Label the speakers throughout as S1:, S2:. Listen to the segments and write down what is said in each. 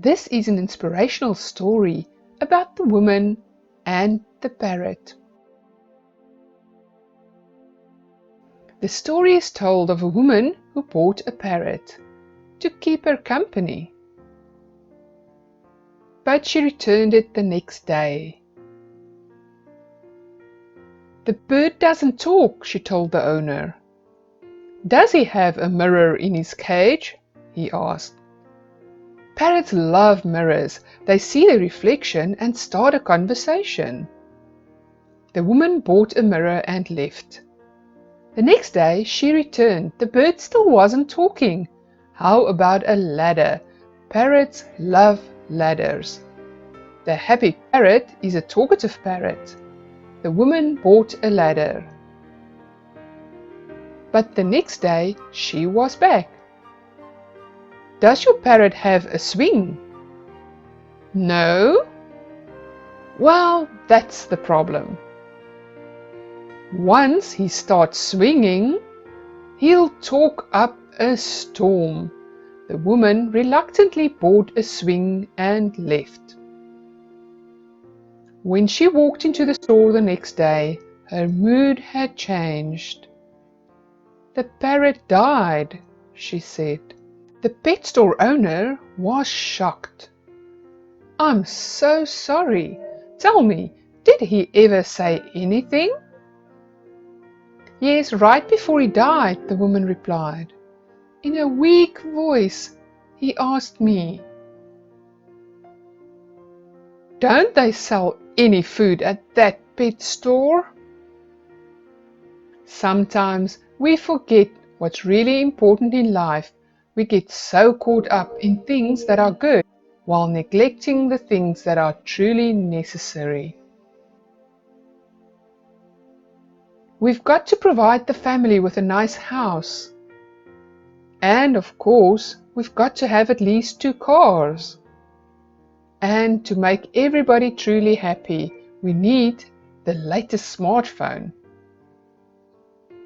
S1: This is an inspirational story about the woman and the parrot. The story is told of a woman who bought a parrot to keep her company. But she returned it the next day. "The bird doesn't talk," she told the owner. "Does he have a mirror in his cage?" he asked. Parrots love mirrors. They see their reflection and start a conversation. The woman bought a mirror and left. The next day she returned. The bird still wasn't talking. How about a ladder? Parrots love ladders. The happy parrot is a talkative parrot. The woman bought a ladder. But the next day she was back. "Does your parrot have a swing?" "No." "Well, that's the problem. Once he starts swinging, he'll talk up a storm." The woman reluctantly bought a swing and left. When she walked into the store the next day, her mood had changed. "The parrot died," she said. The pet store owner was shocked. "I'm so sorry. Tell me, did he ever say anything?" "Yes, right before he died," the woman replied. In a weak voice, he asked me, "Don't they sell any food at that pet store?" Sometimes we forget what's really important in life. We get so caught up in things that are good while neglecting the things that are truly necessary. We've got to provide the family with a nice house. And of course, we've got to have at least 2 cars. And to make everybody truly happy, we need the latest smartphone.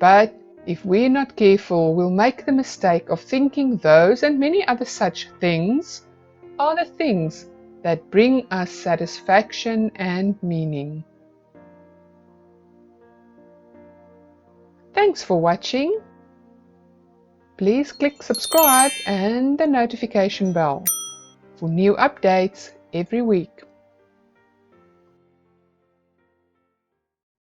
S1: But if we're not careful, we'll make the mistake of thinking those and many other such things are the things that bring us satisfaction and meaning. Thanks for watching. Please click subscribe and the notification bell for new updates every week.